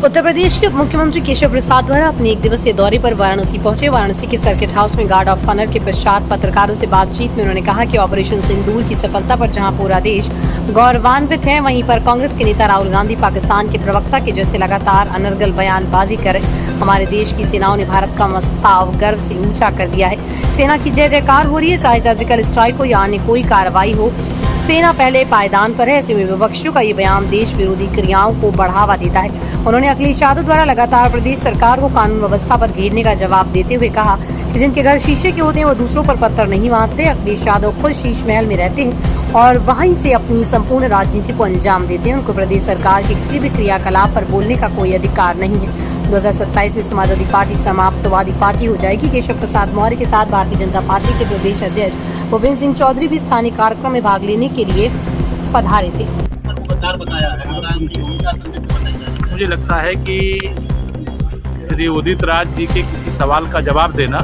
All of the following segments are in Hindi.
उत्तर प्रदेश के उप मुख्यमंत्री केशव प्रसाद द्वारा अपने एक दिवसीय दौरे पर वाराणसी पहुंचे। वाराणसी के सर्किट हाउस में गार्ड ऑफ ऑनर के पश्चात पत्रकारों से बातचीत में उन्होंने कहा कि ऑपरेशन सिंदूर की सफलता पर जहां पूरा देश गौरवान्वित है, वहीं पर कांग्रेस के नेता राहुल गांधी पाकिस्तान के प्रवक्ता के जैसे लगातार अनर्गल बयानबाजी कर हमारे देश की सेनाओं ने भारत का मस्ताव गर्व से ऊंचा कर दिया है। सेना की जय जयकार हो रही है, चाहे सर्जिकल स्ट्राइक हो या अन्य कोई कार्रवाई हो, सेना पहले पायदान पर है। ऐसे में विपक्षियों का ये बयान देश विरोधी क्रियाओं को बढ़ावा देता है। उन्होंने अखिलेश यादव द्वारा लगातार प्रदेश सरकार को कानून व्यवस्था पर घेरने का जवाब देते हुए कहा कि जिनके घर शीशे के होते हैं वो दूसरों पर पत्थर नहीं मारते। अखिलेश यादव खुद शीश महल में रहते हैं और वहीं से अपनी संपूर्ण राजनीति को अंजाम देते हैं। उनको प्रदेश सरकार के किसी भी क्रियाकलाप पर बोलने का कोई अधिकार नहीं है। 2027 में समाजवादी पार्टी समाप्तवादी पार्टी हो जाएगी। केशव प्रसाद मौर्य के साथ भारतीय जनता पार्टी के प्रदेश अध्यक्ष भूपेंद्र सिंह चौधरी भी स्थानीय कार्यक्रम में भाग लेने के लिए पधारे थे। मुझे लगता है कि श्री उदित राज जी के किसी सवाल का जवाब देना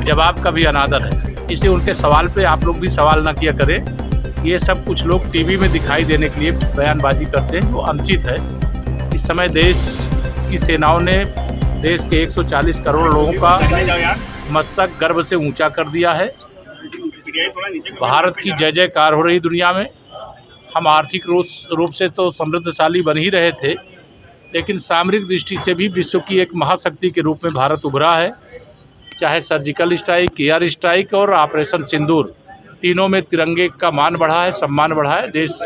जवाब का भी अनादर है, इसलिए उनके सवाल पे आप लोग भी सवाल ना किया करें। ये सब कुछ लोग टीवी में दिखाई देने के लिए बयानबाजी करते हैं, वो अनुचित है। इस समय देश की सेनाओं ने देश के 140 करोड़ लोगों का मस्तक गर्व से ऊंचा कर दिया है। भारत की जय जयकार हो रही दुनिया में। हम आर्थिक रूप से तो समृद्धशाली बन ही रहे थे, लेकिन सामरिक दृष्टि से भी विश्व की एक महाशक्ति के रूप में भारत उभरा है। चाहे सर्जिकल स्ट्राइक, एयर स्ट्राइक और ऑपरेशन सिंदूर, तीनों में तिरंगे का मान बढ़ा है, सम्मान बढ़ा है, देश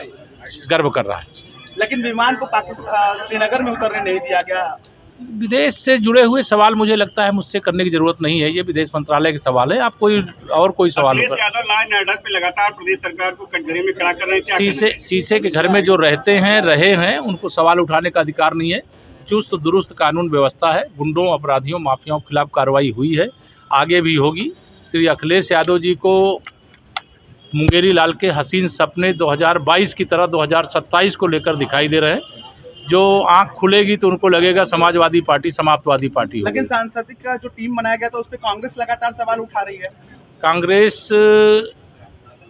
गर्व कर रहा है। लेकिन विमान को पाकिस्तान श्रीनगर में उतरने नहीं दिया गया। विदेश से जुड़े हुए सवाल मुझे लगता है मुझसे करने की जरूरत नहीं है, ये विदेश मंत्रालय के सवाल है। आप कोई सवाल होगा। यादव पे लगातार प्रदेश सरकार को कटघरे में खड़ा कर रहे हैं। शीशे के घर में जो रहे हैं उनको सवाल उठाने का अधिकार नहीं है। चुस्त दुरुस्त कानून व्यवस्था है, गुंडों, अपराधियों, माफियाओं के खिलाफ कार्रवाई हुई है, आगे भी होगी। श्री अखिलेश यादव जी को मुंगेरी लाल के हसीन सपने 2022 की तरह 2027 को लेकर दिखाई दे रहे हैं। जो आंख खुलेगी तो उनको लगेगा समाजवादी पार्टी समाप्तवादी पार्टी होगी। लेकिन सांसद का जो टीम बनाया गया था उस पर कांग्रेस लगातार सवाल उठा रही है। कांग्रेस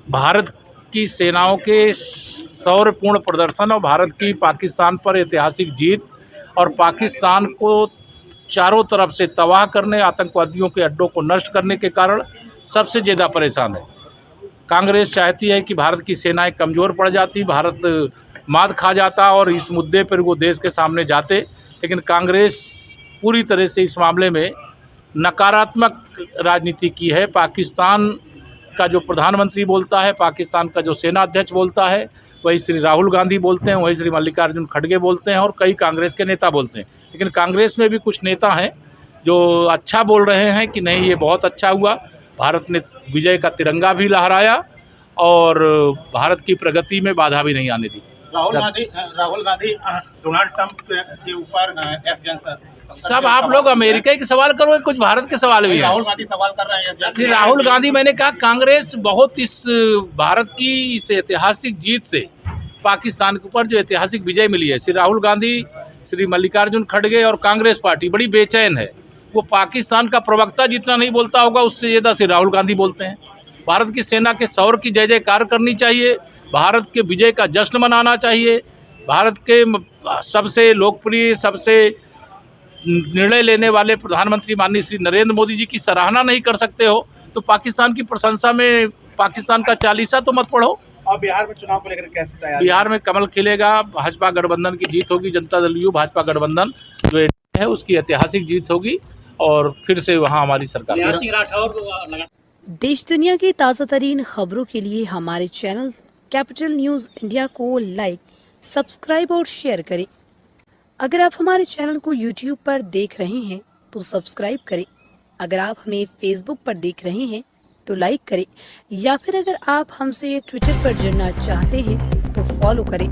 भारत की सेनाओं के शौर्यपूर्ण प्रदर्शन और भारत की पाकिस्तान पर ऐतिहासिक जीत और पाकिस्तान को चारों तरफ से तबाह करने, आतंकवादियों के अड्डों को नष्ट करने के कारण सबसे ज़्यादा परेशान है। कांग्रेस चाहती है कि भारत की सेनाएं कमज़ोर पड़ जाती, भारत मात खा जाता और इस मुद्दे पर वो देश के सामने जाते। लेकिन कांग्रेस पूरी तरह से इस मामले में नकारात्मक राजनीति की है। पाकिस्तान का जो प्रधानमंत्री बोलता है, पाकिस्तान का जो सेना अध्यक्ष बोलता है, वही श्री राहुल गांधी बोलते हैं, वही श्री मल्लिकार्जुन खड़गे बोलते हैं और कई कांग्रेस के नेता बोलते हैं। लेकिन कांग्रेस में भी कुछ नेता हैं जो अच्छा बोल रहे हैं कि नहीं, ये बहुत अच्छा हुआ, भारत ने विजय का तिरंगा भी लहराया और भारत की प्रगति में बाधा भी नहीं आने दी। राहुल गांधी डोनाल्ड ट्रंप के ऊपर सब आप लोग अमेरिका के सवाल करो, कुछ भारत के सवाल भी है। राहुल गांधी सवाल कर रहे हैं। श्री राहुल गांधी, मैंने कहा कांग्रेस बहुत इस भारत की इस ऐतिहासिक जीत से पाकिस्तान के ऊपर जो ऐतिहासिक विजय मिली है, श्री राहुल गांधी, श्री मल्लिकार्जुन खड़गे और कांग्रेस पार्टी बड़ी बेचैन है। वो पाकिस्तान का प्रवक्ता जितना नहीं बोलता होगा उससे ज़्यादा श्री राहुल गांधी बोलते हैं। भारत की सेना के शौर्य की जय जयकार करनी चाहिए, भारत के विजय का जश्न मनाना चाहिए। भारत के सबसे लोकप्रिय, सबसे निर्णय लेने वाले प्रधानमंत्री माननीय श्री नरेंद्र मोदी जी की सराहना नहीं कर सकते हो तो पाकिस्तान की प्रशंसा में पाकिस्तान का चालीसा तो मत पढ़ो। और बिहार में चुनाव को लेकर कैसे तैयार? बिहार में कमल खिलेगा, भाजपा गठबंधन की जीत होगी। जनता दल यू भाजपा गठबंधन जो है उसकी ऐतिहासिक जीत होगी और फिर से वहाँ हमारी सरकार। देश दुनिया की ताज़ा तरीन खबरों के लिए हमारे चैनल कैपिटल न्यूज़ इंडिया को लाइक, सब्सक्राइब और शेयर करें। अगर आप हमारे चैनल को YouTube पर देख रहे हैं तो सब्सक्राइब करें। अगर आप हमें Facebook पर देख रहे हैं तो लाइक करें, या फिर अगर आप हमसे ट्विटर पर जुड़ना चाहते हैं तो फॉलो करें।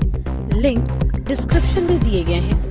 लिंक डिस्क्रिप्शन में दिए गए हैं।